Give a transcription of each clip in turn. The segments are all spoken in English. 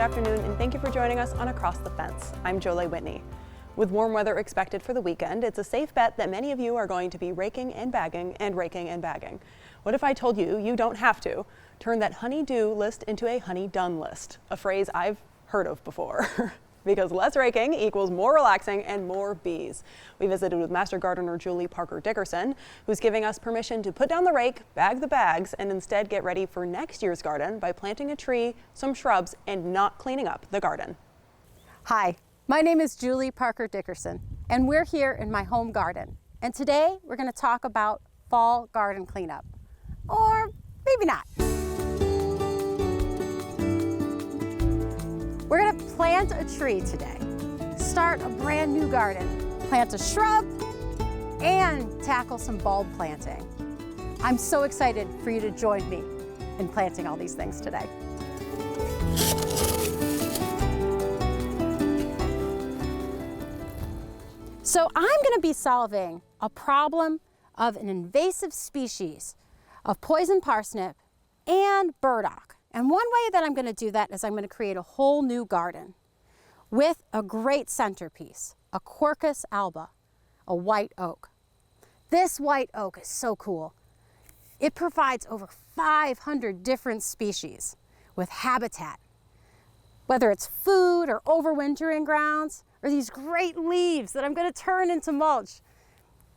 afternoon, and thank you for joining us on Across the Fence. I'm Jolie Whitney. With warm weather expected for the weekend, it's a safe bet that many of you are going to be raking and bagging and raking and bagging. What if I told you you don't have to? Turn that honey-do list into a honey-done list, a phrase I've heard of before. Because less raking equals more relaxing and more bees. We visited with Master Gardener Julie Parker-Dickerson, who's giving us permission to put down the rake, bag the bags, and instead get ready for next year's garden by planting a tree, some shrubs, and not cleaning up the garden. Hi, my name is Julie Parker-Dickerson, and we're here in my home garden. And today we're going to talk about fall garden cleanup. Or maybe not. We're going to plant a tree today, start a brand new garden, plant a shrub, and tackle some bulb planting. I'm so excited for you to join me in planting all these things today. So I'm going to be solving a problem of an invasive species of poison parsnip and burdock. And one way that I'm going to do that is I'm going to create a whole new garden with a great centerpiece, a Quercus alba, a white oak. This white oak is so cool. It provides over 500 different species with habitat, whether it's food or overwintering grounds, or these great leaves that I'm going to turn into mulch.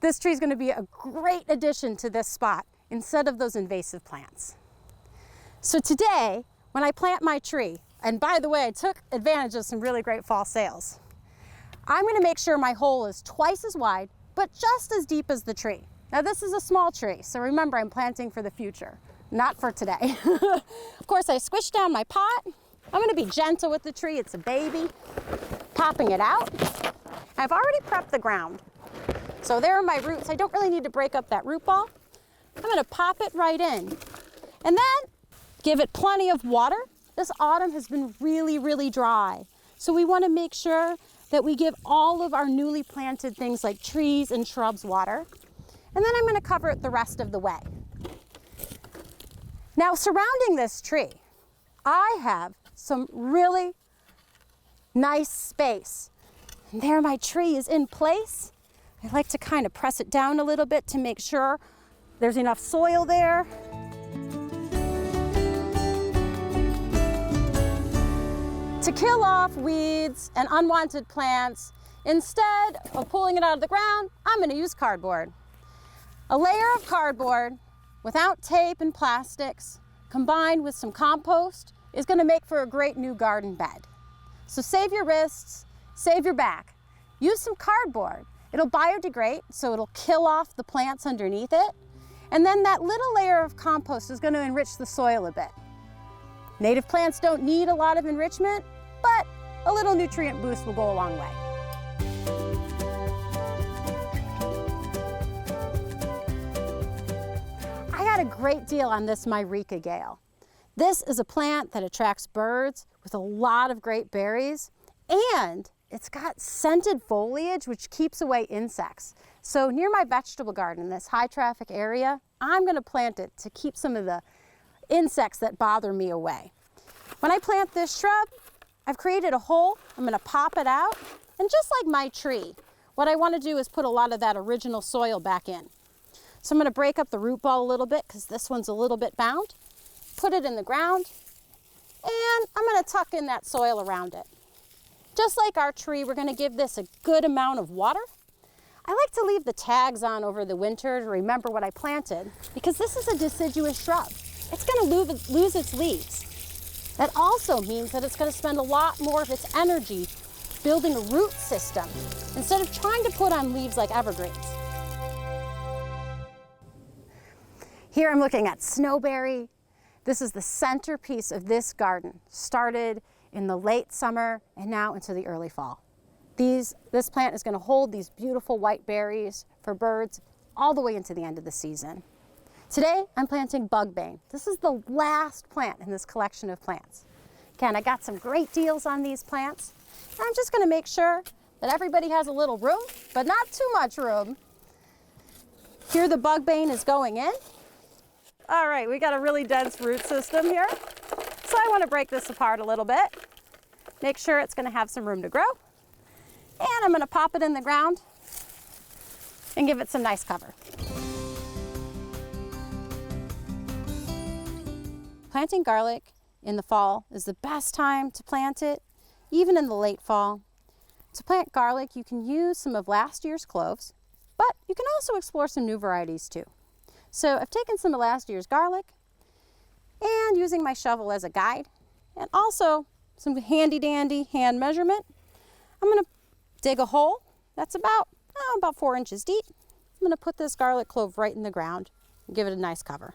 This tree is going to be a great addition to this spot instead of those invasive plants. So today, when I plant my tree, and by the way, I took advantage of some really great fall sales, I'm going to make sure my hole is twice as wide, but just as deep as the tree. Now this is a small tree, so remember I'm planting for the future, not for today. Of course, I squished down my pot. I'm going to be gentle with the tree, it's a baby. Popping it out. I've already prepped the ground. So there are my roots. I don't really need to break up that root ball. I'm going to pop it right in. And then give it plenty of water. This autumn has been really, really dry. So we want to make sure that we give all of our newly planted things like trees and shrubs water. And then I'm going to cover it the rest of the way. Now surrounding this tree, I have some really nice space. And there my tree is in place. I like to kind of press it down a little bit to make sure there's enough soil there. To kill off weeds and unwanted plants, instead of pulling it out of the ground, I'm going to use cardboard. A layer of cardboard without tape and plastics combined with some compost is going to make for a great new garden bed. So save your wrists, save your back. Use some cardboard. It'll biodegrade, so it'll kill off the plants underneath it. And then that little layer of compost is going to enrich the soil a bit. Native plants don't need a lot of enrichment, but a little nutrient boost will go a long way. I got a great deal on this Myrica Gale. This is a plant that attracts birds with a lot of great berries, and it's got scented foliage which keeps away insects. So near my vegetable garden, this high traffic area, I'm going to plant it to keep some of the insects that bother me away. When I plant this shrub, I've created a hole. I'm going to pop it out, and just like my tree, what I want to do is put a lot of that original soil back in. So I'm going to break up the root ball a little bit because this one's a little bit bound. Put it in the ground, and I'm going to tuck in that soil around it. Just like our tree, we're going to give this a good amount of water. I like to leave the tags on over the winter to remember what I planted, because this is a deciduous shrub. It's going to lose its leaves. That also means that it's going to spend a lot more of its energy building a root system instead of trying to put on leaves like evergreens. Here I'm looking at snowberry. This is the centerpiece of this garden. Started in the late summer and now into the early fall. This plant is going to hold these beautiful white berries for birds all the way into the end of the season. Today I'm planting bugbane. This is the last plant in this collection of plants. Again, I got some great deals on these plants. And I'm just going to make sure that everybody has a little room, but not too much room. Here the bugbane is going in. All right, we got a really dense root system here. So I want to break this apart a little bit. make sure it's going to have some room to grow. And I'm going to pop it in the ground and give it some nice cover. Planting garlic in the fall is the best time to plant it, even in the late fall. To plant garlic, you can use some of last year's cloves, but you can also explore some new varieties too. So I've taken some of last year's garlic and using my shovel as a guide, and also some handy dandy hand measurement, I'm going to dig a hole that's about 4 inches deep. I'm going to put this garlic clove right in the ground and give it a nice cover.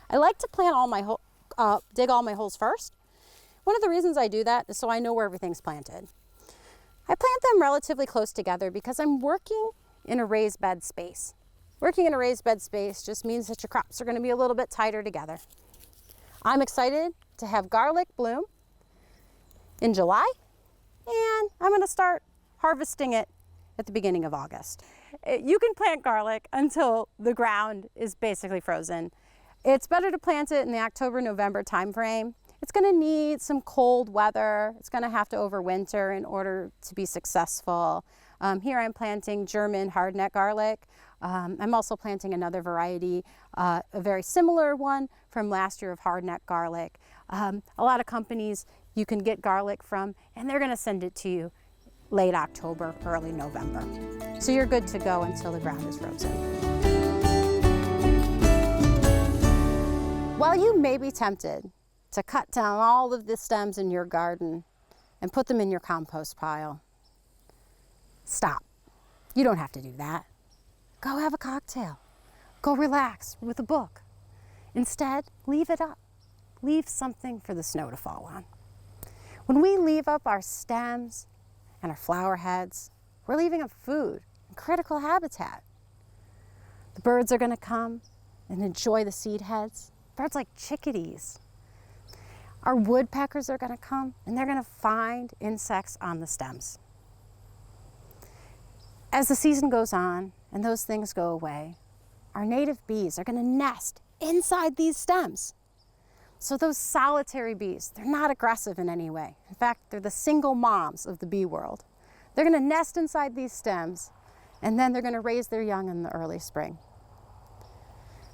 I like to plant dig all my holes first. One of the reasons I do that is so I know where everything's planted. I plant them relatively close together because I'm working in a raised bed space. Working in a raised bed space just means that your crops are going to be a little bit tighter together. I'm excited to have garlic bloom in July, and I'm going to start harvesting it at the beginning of August. You can plant garlic until the ground is basically frozen. It's better to plant it in the October-November timeframe. It's going to need some cold weather. It's going to have to overwinter in order to be successful. Here I'm planting German hardneck garlic. I'm also planting another variety, a very similar one from last year of hardneck garlic. A lot of companies you can get garlic from, and they're going to send it to you late October, early November. So you're good to go until the ground is frozen. While you may be tempted to cut down all of the stems in your garden and put them in your compost pile, stop. You don't have to do that. Go have a cocktail. Go relax with a book. Instead, leave it up. Leave something for the snow to fall on. When we leave up our stems and our flower heads, we're leaving up food and critical habitat. The birds are going to come and enjoy the seed heads. Birds like chickadees. Our woodpeckers are going to come and they're going to find insects on the stems. As the season goes on and those things go away, our native bees are going to nest inside these stems. So those solitary bees, they're not aggressive in any way. In fact, they're the single moms of the bee world. They're going to nest inside these stems, and then they're going to raise their young in the early spring.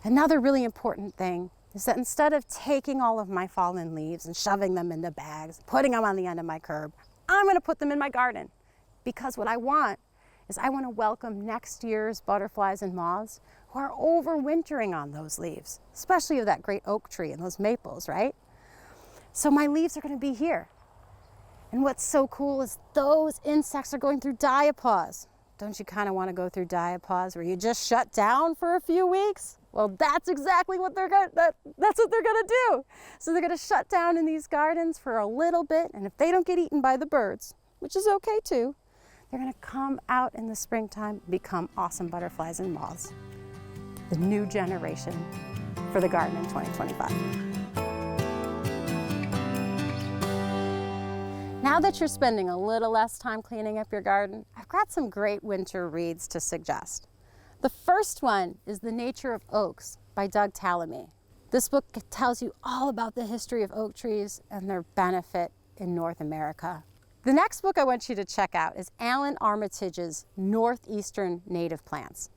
Another really important thing is that instead of taking all of my fallen leaves and shoving them into bags, putting them on the end of my curb, I'm going to put them in my garden. Because what I want is I want to welcome next year's butterflies and moths who are overwintering on those leaves, especially of that great oak tree and those maples, right? So my leaves are going to be here. And what's so cool is those insects are going through diapause. Don't you kind of want to go through diapause where you just shut down for a few weeks? Well, that's exactly what that's what they're going to do. So they're going to shut down in these gardens for a little bit, and if they don't get eaten by the birds, which is okay too, they're going to come out in the springtime and become awesome butterflies and moths. The new generation for the garden in 2025. Now that you're spending a little less time cleaning up your garden, I've got some great winter reads to suggest. The first one is The Nature of Oaks by Doug Tallamy. This book tells you all about the history of oak trees and their benefit in North America. The next book I want you to check out is Alan Armitage's Northeastern Native Plants.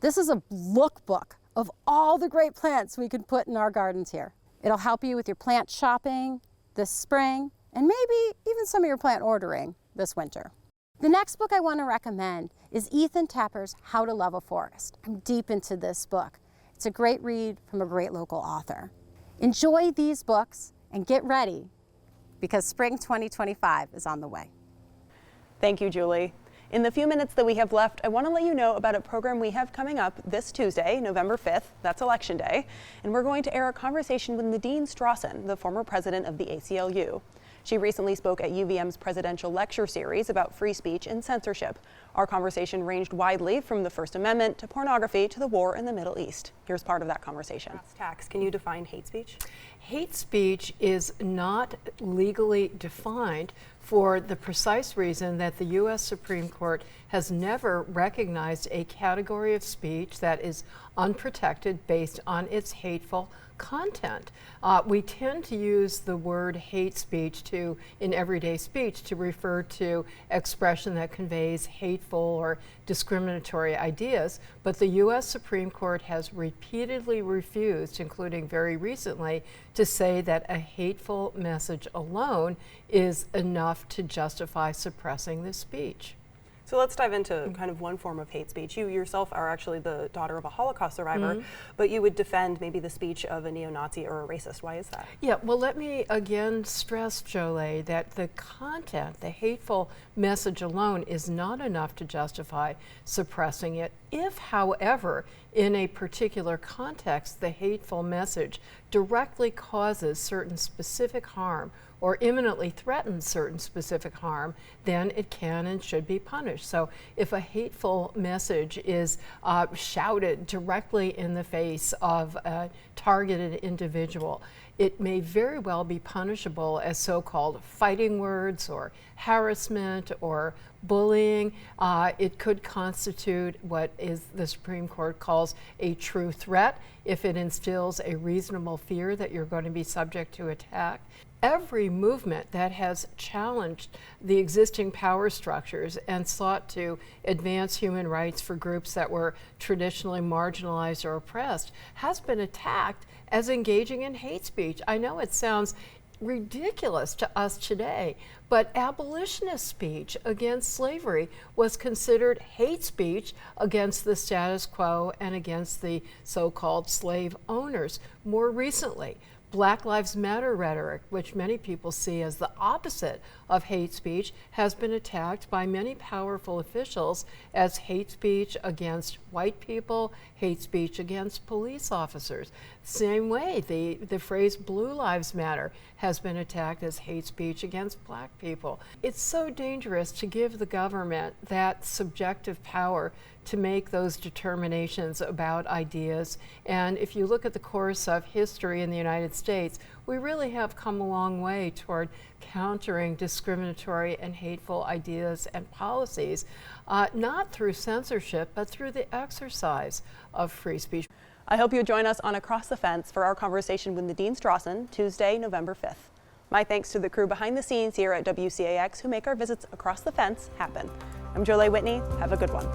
This is a lookbook of all the great plants we can put in our gardens here. It'll help you with your plant shopping this spring and maybe even some of your plant ordering this winter. The next book I want to recommend is Ethan Tapper's How to Love a Forest. I'm deep into this book. It's a great read from a great local author. Enjoy these books and get ready because spring 2025 is on the way. Thank you, Julie. In the few minutes that we have left, I want to let you know about a program we have coming up this Tuesday, November 5th. That's Election Day. And we're going to air a conversation with Nadine Strossen, the former president of the ACLU. She recently spoke at UVM's presidential lecture series about free speech and censorship. Our conversation ranged widely from the First Amendment to pornography to the war in the Middle East. Here's part of that conversation. Tax, can you define hate speech? Hate speech is not legally defined for the precise reason that the U.S. Supreme Court has never recognized a category of speech that is unprotected based on its hateful content. We tend to use the word hate speech in everyday speech to refer to expression that conveys hateful or discriminatory ideas, but the U.S. Supreme Court has repeatedly refused, including very recently, to say that a hateful message alone is enough to justify suppressing the speech. So let's dive into kind of one form of hate speech. You yourself are actually the daughter of a Holocaust survivor, but you would defend maybe the speech of a neo-Nazi or a racist. Why is that? Yeah, well, let me again stress, Jolie, that the content, the hateful message alone is not enough to justify suppressing it. If, however, in a particular context, the hateful message directly causes certain specific harm or imminently threatens certain specific harm, then it can and should be punished. So if a hateful message is shouted directly in the face of a targeted individual, it may very well be punishable as so-called fighting words or harassment or bullying. It could constitute what the Supreme Court calls a true threat if it instills a reasonable fear that you're going to be subject to attack. Every movement that has challenged the existing power structures and sought to advance human rights for groups that were traditionally marginalized or oppressed has been attacked as engaging in hate speech. I know it sounds ridiculous to us today, but abolitionist speech against slavery was considered hate speech against the status quo and against the so-called slave owners. More recently, Black Lives Matter rhetoric, which many people see as the opposite of hate speech, has been attacked by many powerful officials as hate speech against white people, hate speech against police officers. Same way, the phrase Blue Lives Matter has been attacked as hate speech against black people. It's so dangerous to give the government that subjective power to make those determinations about ideas. And if you look at the course of history in the United States, we really have come a long way toward countering discriminatory and hateful ideas and policies, not through censorship, but through the exercise of free speech. I hope you join us on Across the Fence for our conversation with Nadine Strossen, Tuesday, November 5th. My thanks to the crew behind the scenes here at WCAX who make our visits across the fence happen. I'm Jolie Whitney. Have a good one.